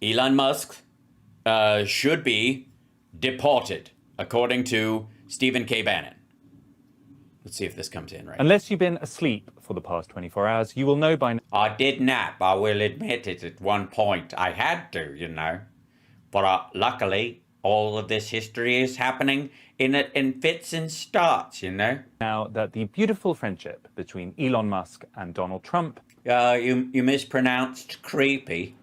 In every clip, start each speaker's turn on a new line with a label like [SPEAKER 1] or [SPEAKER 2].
[SPEAKER 1] Elon Musk should be deported, according to Stephen K. Bannon. Let's see if this comes in right.
[SPEAKER 2] Unless you've been asleep for the past 24 hours, you will know by now.
[SPEAKER 1] I did nap, I will admit it, at one point. I had to, you know. But luckily, all of this history is happening in fits and starts, you know.
[SPEAKER 2] Now that the beautiful friendship between Elon Musk and Donald Trump
[SPEAKER 1] You mispronounced creepy.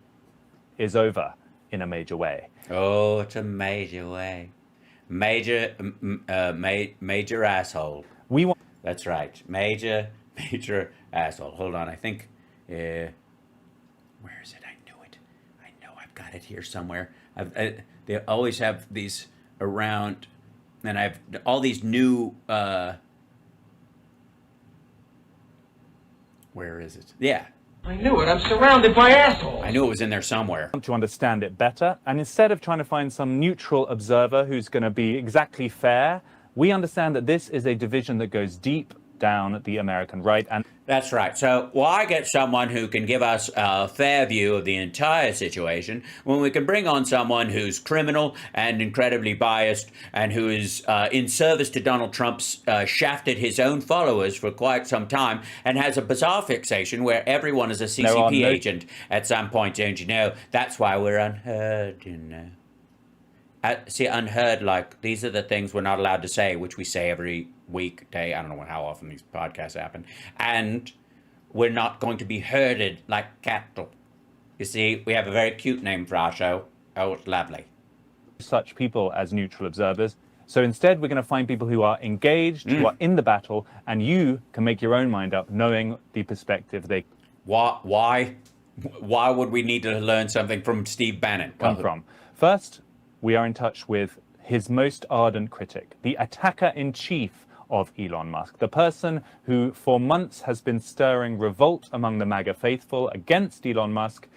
[SPEAKER 2] is over in a major way.
[SPEAKER 1] Oh, it's a major way. Major asshole.
[SPEAKER 2] We want
[SPEAKER 1] That's right. Major asshole. Hold on, I think, where is it? I knew it. I know I've got it here somewhere. They always have these around, and I've all these new, where is it? Yeah.
[SPEAKER 3] I knew it. I'm surrounded by assholes.
[SPEAKER 1] I knew it was in there somewhere.
[SPEAKER 2] to understand it better, and instead of trying to find some neutral observer who's going to be exactly fair, we understand that this is a division that goes deep down the American right. And
[SPEAKER 1] That's right. So why get someone who can give us a fair view of the entire situation when we can bring on someone who's criminal and incredibly biased and who is in service to Donald Trump's shafted his own followers for quite some time and has a bizarre fixation where everyone is a CCP agent at some point, don't you know? That's why we're unheard, you know. See, unheard, like, these are the things we're not allowed to say, which we say every weekday. I don't know how often these podcasts happen. And we're not going to be herded like cattle. You see, we have a very cute name for our show. Oh, it's lovely.
[SPEAKER 2] such people as neutral observers. So instead, we're going to find people who are engaged, who are in the battle, and you can make your own mind up knowing the perspective they
[SPEAKER 1] Why would we need to learn something from Steve Bannon?
[SPEAKER 2] come from. First, we are in touch with his most ardent critic, the attacker-in-chief of Elon Musk, the person who for months has been stirring revolt among the MAGA faithful against Elon Musk,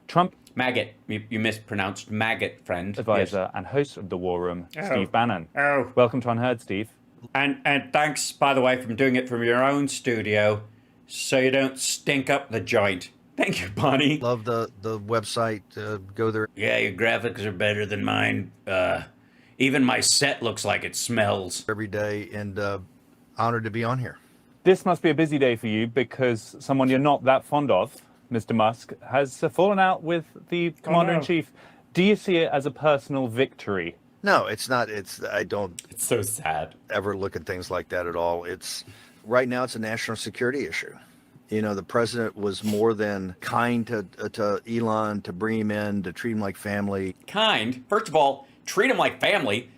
[SPEAKER 2] Trump
[SPEAKER 1] Maggot. You mispronounced maggot, friend.
[SPEAKER 2] advisor and host of The War Room, Steve Bannon.
[SPEAKER 1] Oh.
[SPEAKER 2] Welcome to Unheard, Steve.
[SPEAKER 1] And thanks, by the way, for doing it from your own studio so you don't stink up the joint. Thank you, Bonnie.
[SPEAKER 4] Love the website. Go there.
[SPEAKER 1] Yeah, your graphics are better than mine. Even my set looks like it smells.
[SPEAKER 4] Every day, and honored to be on here.
[SPEAKER 2] This must be a busy day for you because someone you're not that fond of, Mr. Musk, has fallen out with the commander-in-chief. Do you see it as a personal victory?
[SPEAKER 4] No, it's not. I don't
[SPEAKER 1] It's so sad.
[SPEAKER 4] ever look at things like that at all. It's right now. It's a national security issue. You know, the president was more than kind to Elon, to bring him in, to treat him like family.
[SPEAKER 1] Kind. First of all, treat him like family.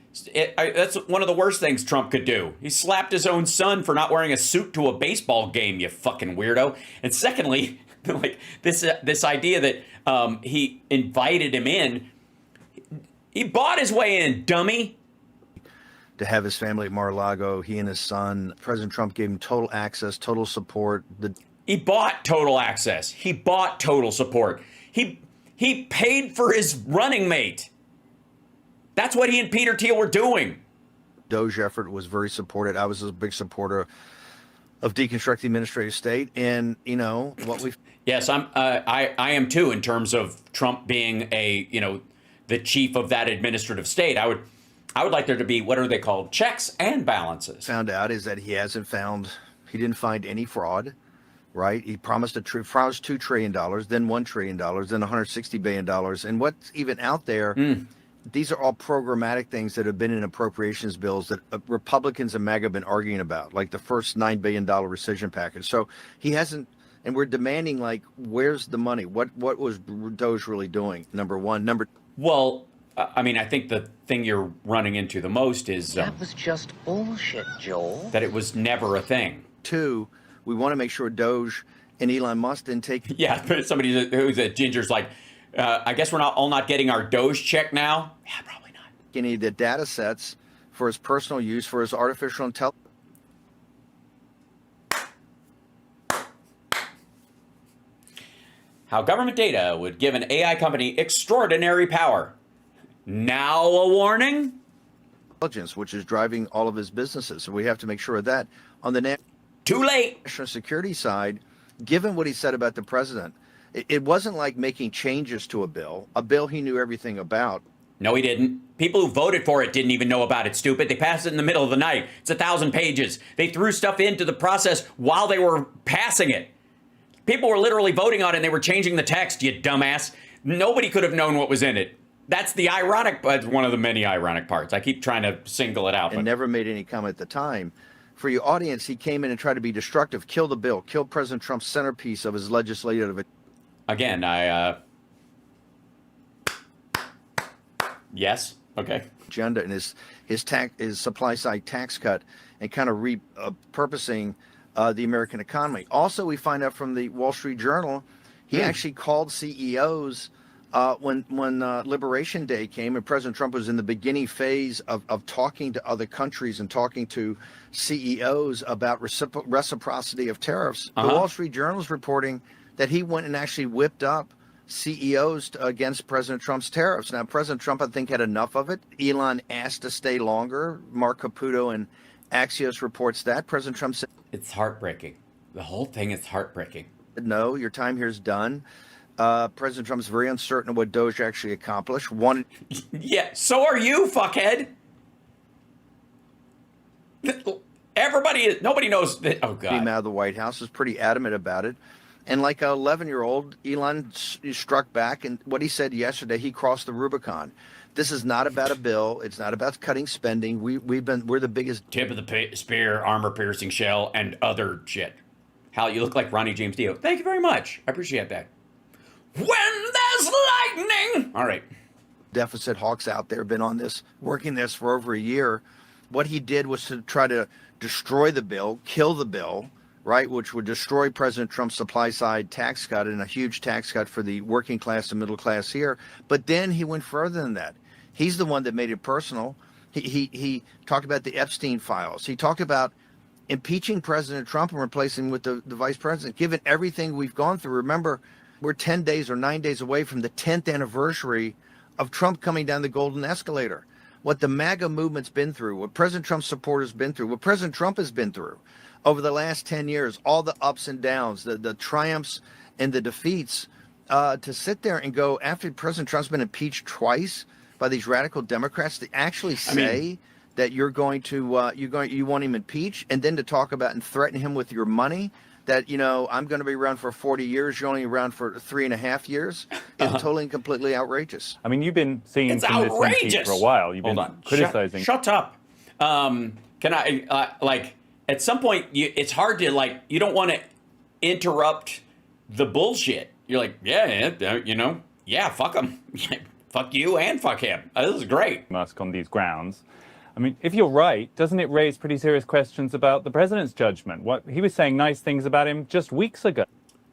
[SPEAKER 1] That's one of the worst things Trump could do. He slapped his own son for not wearing a suit to a baseball game, you fucking weirdo. And secondly, like this idea that he invited him in, he bought his way in, dummy.
[SPEAKER 4] To have his family at Mar-a-Lago, he and his son, President Trump gave him total access, total support.
[SPEAKER 1] He bought total access. He bought total support. He paid for his running mate. That's what he and Peter Thiel were doing.
[SPEAKER 4] Doge effort was very supported. I was a big supporter of deconstructing the administrative state, and you know what we.
[SPEAKER 1] Yes, I am too. In terms of Trump being the chief of that administrative state, I would like there to be, what are they called, checks and balances.
[SPEAKER 4] Found out is that he didn't find any fraud. Right, he promised $2 trillion, then $1 trillion, then $160 billion, and what's even out there. These are all programmatic things that have been in appropriations bills that Republicans and MAGA have been arguing about, like the first $9 billion rescission package. So he hasn't, and we're demanding, like, where's the money? What was Doge really doing? Number one.
[SPEAKER 1] Well, I mean, I think the thing you're running into the most is
[SPEAKER 5] That was just bullshit, Joel.
[SPEAKER 1] that it was never a thing.
[SPEAKER 4] Two, we want to make sure Doge and Elon Musk didn't take.
[SPEAKER 1] Yeah, but somebody who's a ginger's like, I guess we're all not getting our Doge check now. Yeah, probably not.
[SPEAKER 4] Any of the data sets for his personal use, for his artificial intelligence.
[SPEAKER 1] How government data would give an AI company extraordinary power. Now a warning?
[SPEAKER 4] Which is driving all of his businesses. So we have to make sure of that. On the
[SPEAKER 1] Too late.
[SPEAKER 4] national security side, given what he said about the president, It wasn't like making changes to a bill he knew everything about.
[SPEAKER 1] No, he didn't. People who voted for it didn't even know about it, stupid. They passed it in the middle of the night. It's 1,000 pages. They threw stuff into the process while they were passing it. People were literally voting on it and they were changing the text, you dumbass. Nobody could have known what was in it. That's the ironic, one of the many ironic parts. I keep trying to single it out.
[SPEAKER 4] And never made any comment at the time. For your audience, he came in and tried to be destructive, kill the bill, kill President Trump's centerpiece of his legislative.
[SPEAKER 1] Again, yes, okay.
[SPEAKER 4] Agenda and his supply side tax cut and kind of repurposing the American economy. Also, we find out from the Wall Street Journal, he actually called CEOs when Liberation Day came and President Trump was in the beginning phase of talking to other countries and talking to CEOs about reciprocity of tariffs. The Wall Street Journal is reporting that he went and actually whipped up CEOs against President Trump's tariffs. Now, President Trump, I think, had enough of it. Elon asked to stay longer. Mark Caputo and Axios reports that. President Trump said,
[SPEAKER 1] it's heartbreaking. The whole thing is heartbreaking.
[SPEAKER 4] No, your time here is done. President Trump's very uncertain of what Doge actually accomplished.
[SPEAKER 1] Yeah, so are you, fuckhead. Nobody knows that. Oh, God.
[SPEAKER 4] Came out of the White House is pretty adamant about it. And like an 11-year-old, Elon struck back. And what he said yesterday, he crossed the Rubicon. This is not about a bill. It's not about cutting spending. We're the biggest
[SPEAKER 1] tip of the spear, armor-piercing shell, and other shit. Hal, you look like Ronnie James Dio. Thank you very much. I appreciate that. When there's lightning. All right.
[SPEAKER 4] Deficit hawks out there been on this, working this for over a year. What he did was to try to destroy the bill, kill the bill, right, which would destroy President Trump's supply side tax cut and a huge tax cut for the working class and middle class here. But then he went further than that. He's the one that made it personal. He talked about the Epstein files. He talked about impeaching President Trump and replacing him with the vice president. Given everything we've gone through, remember, we're 10 days or 9 days away from the 10th anniversary of Trump coming down the golden escalator. What the MAGA movement's been through, what President Trump's supporters been through, what President Trump has been through over the last 10 years, all the ups and downs, the triumphs and the defeats, to sit there and go, after President Trump's been impeached twice by these radical Democrats, to actually say that you're going to you want him impeached, and then to talk about and threaten him with your money, that, I'm going to be around for 40 years, you're only around for 3.5 years, is totally and completely outrageous.
[SPEAKER 2] I mean, you've been seeing
[SPEAKER 1] it's
[SPEAKER 2] from
[SPEAKER 1] outrageous.
[SPEAKER 2] This for a while. You've been criticizing.
[SPEAKER 1] Shut up. Can I, at some point, it's hard to, you don't want to interrupt the bullshit. You're like, yeah, fuck him. Fuck you and fuck him. This is great.
[SPEAKER 2] Musk on these grounds. I mean, if you're right, doesn't it raise pretty serious questions about the president's judgment? What he was saying nice things about him just weeks ago.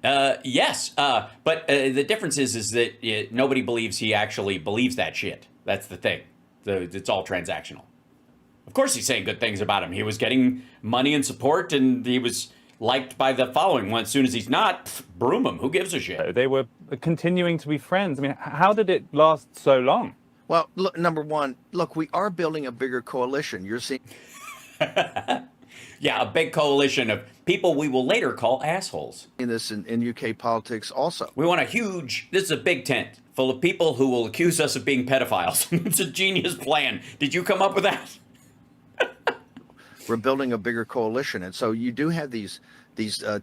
[SPEAKER 1] Yes, but the difference is that nobody believes he actually believes that shit. That's the thing. It's all transactional. Of course he's saying good things about him. He was getting money and support, and he was liked by the following. Well, as soon as he's not, broom him. Who gives a shit?
[SPEAKER 2] They were continuing to be friends. I mean, how did it last so long?
[SPEAKER 4] Well, look, number one, we are building a bigger coalition. You're seeing...
[SPEAKER 1] Yeah, a big coalition of people we will later call assholes.
[SPEAKER 4] In this in UK politics also.
[SPEAKER 1] We want this is a big tent full of people who will accuse us of being pedophiles. It's a genius plan. Did you come up with that?
[SPEAKER 4] We're building a bigger coalition. And so you do have these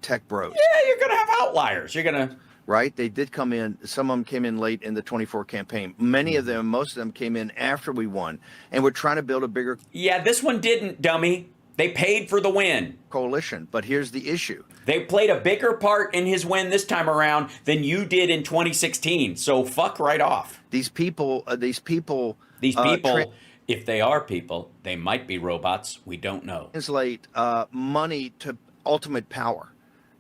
[SPEAKER 4] tech bros.
[SPEAKER 1] Yeah, you're going to have outliers. You're going to...
[SPEAKER 4] Right? They did come in. Some of them came in late in the 24 campaign. Many of them, most of them came in after we won. And we're trying to build a bigger...
[SPEAKER 1] Yeah, this one didn't, dummy. They paid for the win.
[SPEAKER 4] Coalition. But here's the issue.
[SPEAKER 1] They played a bigger part in his win this time around than you did in 2016. So fuck right off.
[SPEAKER 4] These people,
[SPEAKER 1] if they are people, they might be robots. We don't know.
[SPEAKER 4] Translate money to ultimate power.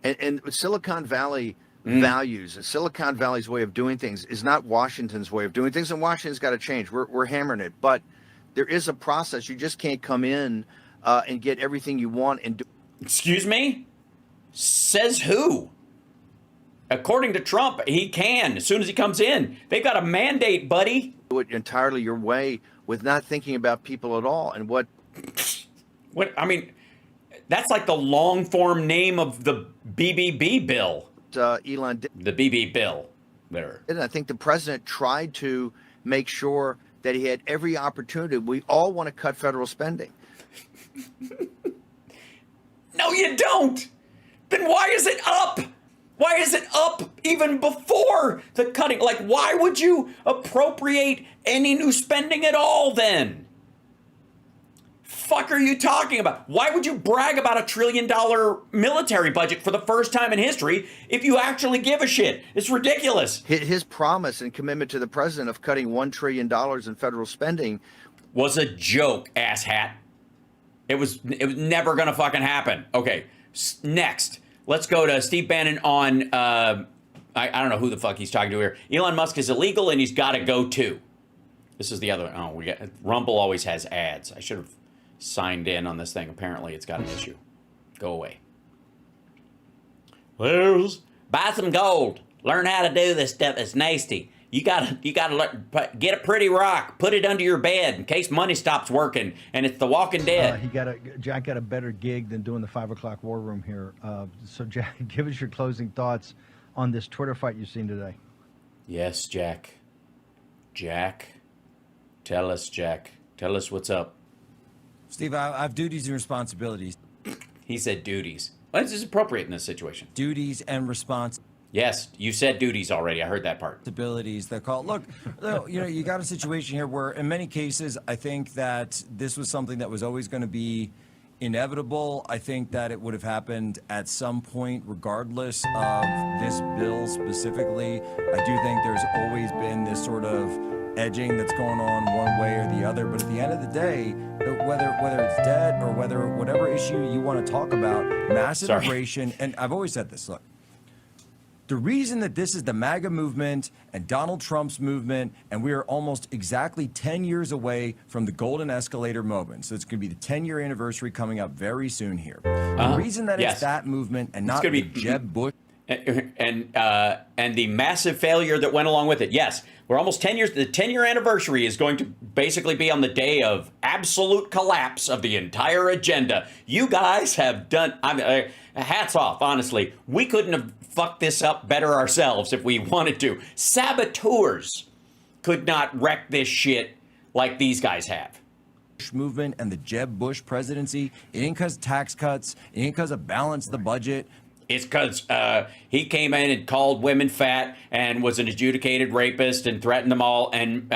[SPEAKER 4] And Silicon Valley... values. Silicon Valley's way of doing things is not Washington's way of doing things, and Washington's got to change. We're hammering it, but there is a process. You just can't come in and get everything you want and do.
[SPEAKER 1] Excuse me? Says who? According to Trump, he can as soon as he comes in. They've got a mandate, buddy.
[SPEAKER 4] Do it entirely your way with not thinking about people at all. And what
[SPEAKER 1] I mean, that's like the long form name of the BBB bill.
[SPEAKER 4] Elon did.
[SPEAKER 1] The BB bill. There.
[SPEAKER 4] And I think the president tried to make sure that he had every opportunity. We all want to cut federal spending.
[SPEAKER 1] No, you don't. Then why is it up? Why is it up even before the cutting? Like, why would you appropriate any new spending at all then? Fuck are you talking about? Why would you brag about $1 trillion military budget for the first time in history if you actually give a shit? It's ridiculous.
[SPEAKER 4] His promise and commitment to the president of cutting $1 trillion in federal spending
[SPEAKER 1] was a joke, asshat. It was never gonna fucking happen. Okay, next. Let's go to Steve Bannon on, I don't know who the fuck he's talking to here. Elon Musk is illegal and he's got to go too. This is the other one. Oh, Rumble always has ads. I should have signed in on this thing. Apparently it's got an issue. Go away. Buy some gold. Learn how to do this stuff. It's nasty. You gotta get a pretty rock, put it under your bed in case money stops working, and it's The Walking Dead.
[SPEAKER 6] Jack got a better gig than doing the 5 o'clock war room here. So Jack, give us your closing thoughts on this Twitter fight you've seen today.
[SPEAKER 1] Yes, Jack. Jack, tell us, Jack. Tell us what's up.
[SPEAKER 7] Steve, I have duties and responsibilities.
[SPEAKER 1] He said duties. Well, this is appropriate in this situation.
[SPEAKER 7] Duties and responsibilities.
[SPEAKER 1] Yes, you said duties already. I heard that part.
[SPEAKER 7] They're called. Look, you got a situation here where, in many cases, I think that this was something that was always going to be inevitable. I think that it would have happened at some point, regardless of this bill specifically. I do think there's always been this sort of edging that's going on one way or the other. But at the end of the day, whether it's debt or whatever issue you want to talk about, massive immigration, and I've always said this, look. The reason that this is the MAGA movement and Donald Trump's movement, and we are almost exactly 10 years away from the golden escalator moment. So it's going to be the 10-year anniversary coming up very soon here. The reason that it's that movement and not the Jeb Bush.
[SPEAKER 1] And the massive failure that went along with it. Yes, we're almost 10 years. The 10-year anniversary is going to basically be on the day of absolute collapse of the entire agenda. You guys have done, hats off, honestly. We couldn't have fucked this up better ourselves if we wanted to. Saboteurs could not wreck this shit like these guys have.
[SPEAKER 7] Movement and the Jeb Bush presidency, it ain't because of tax cuts, it ain't because of balance the budget.
[SPEAKER 1] It's because he came in and called women fat and was an adjudicated rapist and threatened them all and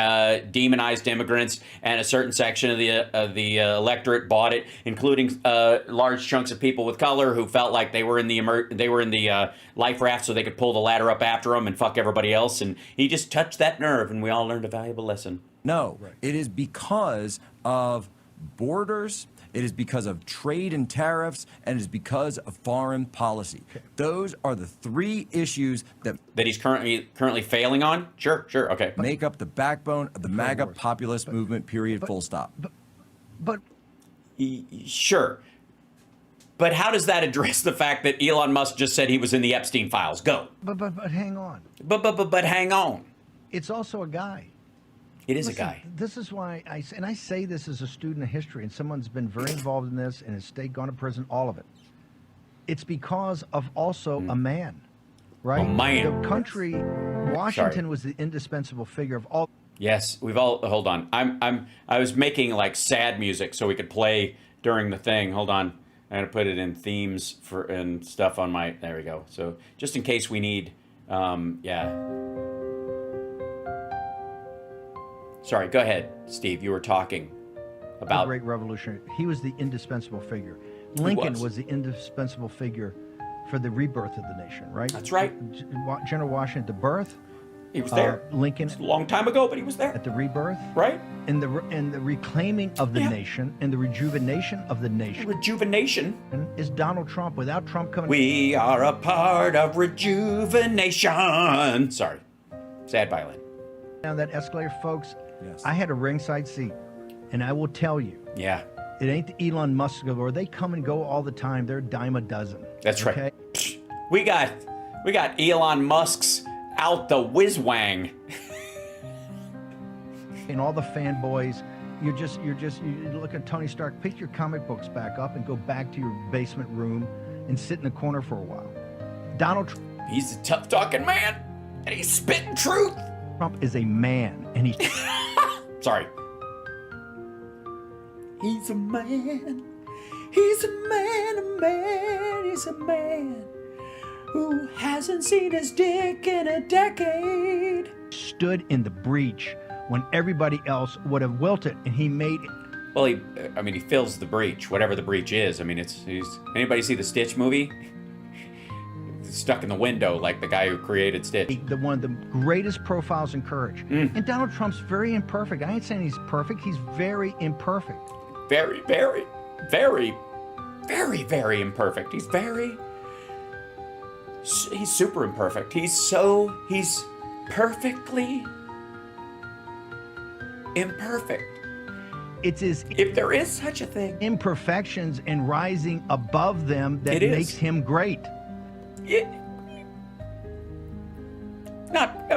[SPEAKER 1] demonized immigrants, and a certain section of the electorate bought it, including large chunks of people with color who felt like they were in the life raft so they could pull the ladder up after them and fuck everybody else. And he just touched that nerve, and we all learned a valuable lesson.
[SPEAKER 7] No, it is because of borders. It is because of trade and tariffs, and it is because of foreign policy. Those are the three issues that
[SPEAKER 1] he's currently failing on. Sure, okay.
[SPEAKER 7] Make up the backbone of the MAGA populist movement. Period. Full stop.
[SPEAKER 6] But
[SPEAKER 1] sure. But how does that address the fact that Elon Musk just said he was in the Epstein files? Go.
[SPEAKER 6] But hang on.
[SPEAKER 1] But hang on.
[SPEAKER 6] It's also a guy.
[SPEAKER 1] It is a guy.
[SPEAKER 6] This is why I say this as a student of history, and someone's been very involved in this and has stayed, gone to prison, all of it. It's because of also a man, right?
[SPEAKER 1] A man.
[SPEAKER 6] The country, Washington was the indispensable figure of all.
[SPEAKER 1] Yes, we've all. Hold on. I was making like sad music so we could play during the thing. Hold on. I'm gonna put it in themes and stuff on my. There we go. So just in case we need. Sorry, go ahead, Steve. You were talking about
[SPEAKER 6] the great revolutionary. He was the indispensable figure. Lincoln was the indispensable figure for the rebirth of the nation, right?
[SPEAKER 1] That's right.
[SPEAKER 6] General Washington, the birth.
[SPEAKER 1] He was there.
[SPEAKER 6] Lincoln.
[SPEAKER 1] It's a long time ago, but he was there.
[SPEAKER 6] At the rebirth.
[SPEAKER 1] Right.
[SPEAKER 6] And the reclaiming of the nation and the rejuvenation of the nation.
[SPEAKER 1] Rejuvenation
[SPEAKER 6] is Donald Trump. Without Trump coming.
[SPEAKER 1] We are a part of rejuvenation. Sorry. Sad violin.
[SPEAKER 6] Down that escalator, folks.
[SPEAKER 7] Yes.
[SPEAKER 6] I had a ringside seat, and I will tell you.
[SPEAKER 1] Yeah.
[SPEAKER 6] It ain't the Elon Musk or they come and go all the time. They're a dime a dozen.
[SPEAKER 1] That's right. We got Elon Musk's out the whiz-wang.
[SPEAKER 6] And all the fanboys, you look at Tony Stark, pick your comic books back up and go back to your basement room and sit in the corner for a while. Donald Trump
[SPEAKER 1] He's a tough talking man, and he's spitting truth.
[SPEAKER 6] Trump is a man, and he
[SPEAKER 1] Sorry. He's a man. He's a man. He's a man who hasn't seen his dick in a decade.
[SPEAKER 6] stood in the breach when everybody else would have wilted, and he made it.
[SPEAKER 1] Well, he fills the breach, whatever the breach is. I mean, he's anybody see the Stitch movie? He's stuck in the window like the guy who created Stitch.
[SPEAKER 6] One of the greatest profiles in courage. And Donald Trump's very imperfect. I ain't saying he's perfect. He's very imperfect.
[SPEAKER 1] Very, very, very, very, very imperfect. He's super imperfect. He's perfectly imperfect.
[SPEAKER 6] It's his
[SPEAKER 1] If there is such a thing.
[SPEAKER 6] imperfections and rising above them that
[SPEAKER 1] It is.
[SPEAKER 6] makes him great.
[SPEAKER 1] Not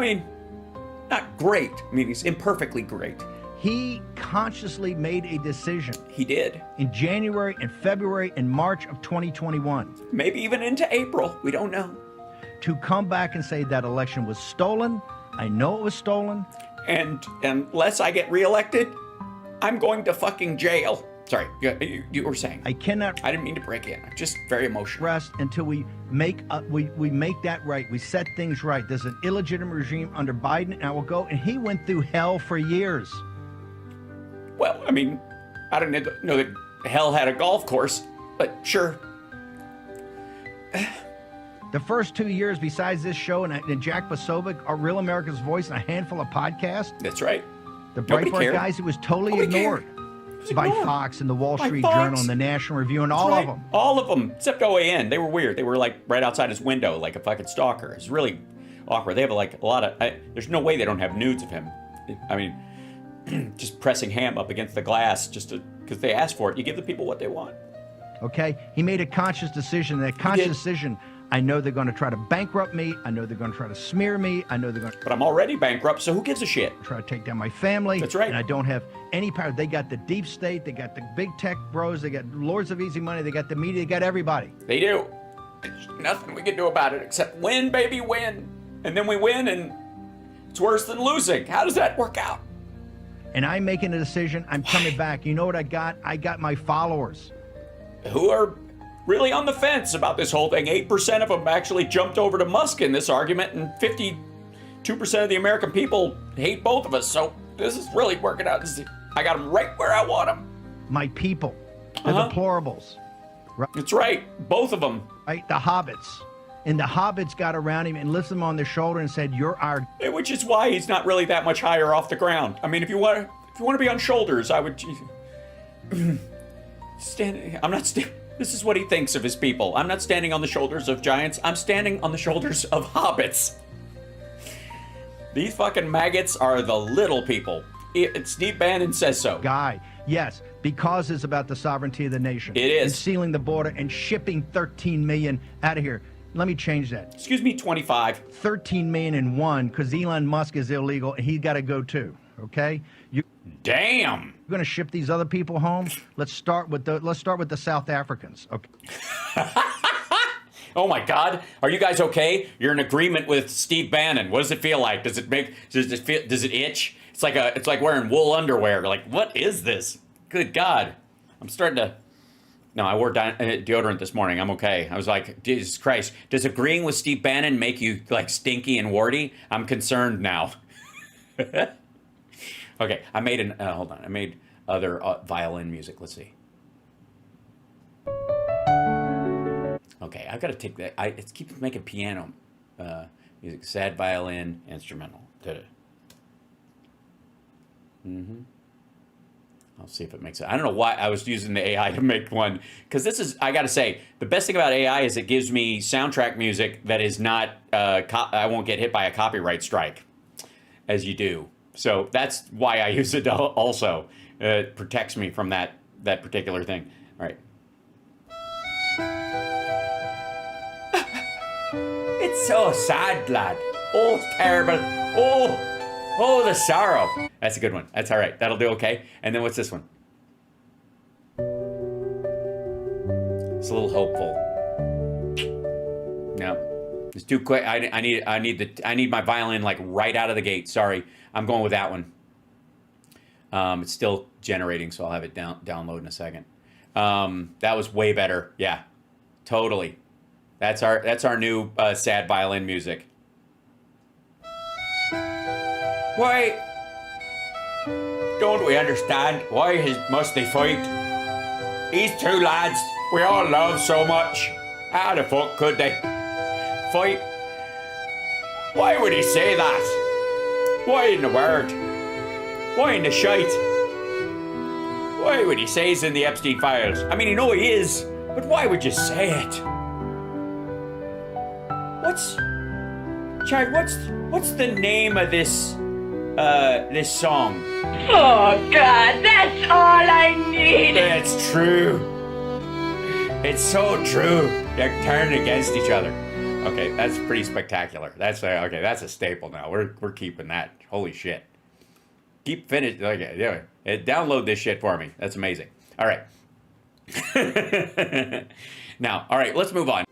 [SPEAKER 1] great. I mean, he's imperfectly great.
[SPEAKER 6] He consciously made a decision
[SPEAKER 1] He did.
[SPEAKER 6] in January and February and March of 2021
[SPEAKER 1] Maybe even into April. We don't know.
[SPEAKER 6] to come back and say that election was stolen. I know it was stolen.
[SPEAKER 1] And unless I get reelected, I'm going to fucking jail. Sorry, you were saying.
[SPEAKER 6] I cannot
[SPEAKER 1] I didn't mean to break in. I'm just very emotional.
[SPEAKER 6] rest until we make we make that right. We set things right. There's an illegitimate regime under Biden, and I will go. And he went through hell for years.
[SPEAKER 1] Well, I mean, I didn't know that hell had a golf course, but sure.
[SPEAKER 6] The first 2 years, besides this show and Jack Posobiec, are Real America's Voice, and a handful of podcasts.
[SPEAKER 1] That's right.
[SPEAKER 6] The
[SPEAKER 1] Nobody
[SPEAKER 6] Breitbart
[SPEAKER 1] cared.
[SPEAKER 6] guys, it was totally
[SPEAKER 1] Nobody
[SPEAKER 6] ignored
[SPEAKER 1] cared. It was
[SPEAKER 6] by
[SPEAKER 1] ignored.
[SPEAKER 6] Fox and the Wall
[SPEAKER 1] By
[SPEAKER 6] Street
[SPEAKER 1] Fox.
[SPEAKER 6] Journal and the National Review and all
[SPEAKER 1] That's
[SPEAKER 6] of
[SPEAKER 1] right.
[SPEAKER 6] them.
[SPEAKER 1] All of them, except OAN. They were weird. They were like right outside his window, like a fucking stalker. It's really awkward. They have like a lot of. There's no way they don't have nudes of him. I mean, just pressing ham up against the glass just because they asked for it. You give the people what they want.
[SPEAKER 6] Okay, he made a conscious decision. That conscious decision. I know they're going to try to bankrupt me. I know they're going to try to smear me. I know they're going to
[SPEAKER 1] But I'm already bankrupt, so who gives a shit?
[SPEAKER 6] try to take down my family.
[SPEAKER 1] That's right.
[SPEAKER 6] And I don't have any power. They got the deep state. They got the big tech bros. They got lords of easy money. They got the media. They got everybody.
[SPEAKER 1] They do. There's nothing we can do about it except win, baby, win. And then we win, and it's worse than losing. How does that work out?
[SPEAKER 6] And I'm making a decision. I'm coming back. You know what I got? I got my followers.
[SPEAKER 1] Who are really on the fence about this whole thing. 8% of them actually jumped over to Musk in this argument, and 52% of the American people hate both of us. So this is really working out. I got them right where I want them.
[SPEAKER 6] My people. The deplorables.
[SPEAKER 1] That's right. Both of them.
[SPEAKER 6] Right? The hobbits. And the hobbits got around him and lifted him on their shoulder and said, "You're our..."
[SPEAKER 1] Which is why he's not really that much higher off the ground. I mean, if you want to be on shoulders, I would stand. I'm not. This is what he thinks of his people. I'm not standing on the shoulders of giants. I'm standing on the shoulders of hobbits. These fucking maggots are the little people. Steve Bannon says so.
[SPEAKER 6] Guy. Yes, because it's about the sovereignty of the nation.
[SPEAKER 1] It is.
[SPEAKER 6] And sealing the border and shipping 13 million out of here. Let me change that.
[SPEAKER 1] Excuse me, 25.
[SPEAKER 6] 13 million and one, because Elon Musk is illegal and he's got to go too. Okay? You're
[SPEAKER 1] Damn.
[SPEAKER 6] going to ship these other people home? Let's start with the South Africans. Okay.
[SPEAKER 1] Oh my God. Are you guys okay? You're in agreement with Steve Bannon. What does it feel like? Does it itch? It's like wearing wool underwear. Like, what is this? Good God. I'm starting to. No, I wore deodorant this morning. I'm okay. I was like, Jesus Christ. Does agreeing with Steve Bannon make you like stinky and warty? I'm concerned now. Okay, I made hold on. I made other violin music. Let's see. Okay, I've got to take that. It keeps making piano music. Sad violin, instrumental. I'll see if it makes it. I don't know why I was using the AI to make one. Because this is, I got to say, the best thing about AI is it gives me soundtrack music that is not, I won't get hit by a copyright strike, as you do. So that's why I use it also. It protects me from that particular thing. All right. It's so sad, lad. Oh, it's terrible. Oh, the sorrow. That's a good one. That's all right. That'll do okay. And then what's this one? It's a little hopeful. No. It's too quick. I need my violin like right out of the gate. Sorry, I'm going with that one. It's still generating, so I'll have it download in a second. That was way better. Yeah, totally. That's our new sad violin music. Why don't we understand? Why must they fight? These two lads we all love so much. How the fuck could they fight? Why would he say that? Why in the word? Why in the shite? Why would he say he's in the Epstein files? I mean, you know he is, but why would you say it? What's the name of this song?
[SPEAKER 8] Oh, God, that's all I need.
[SPEAKER 1] It's true. It's so true. They're turning against each other. Okay, that's pretty spectacular. That's okay. That's a staple now. We're keeping that. Holy shit. Keep finished. Okay, yeah. Download this shit for me. That's amazing. All right. Now, all right. Let's move on.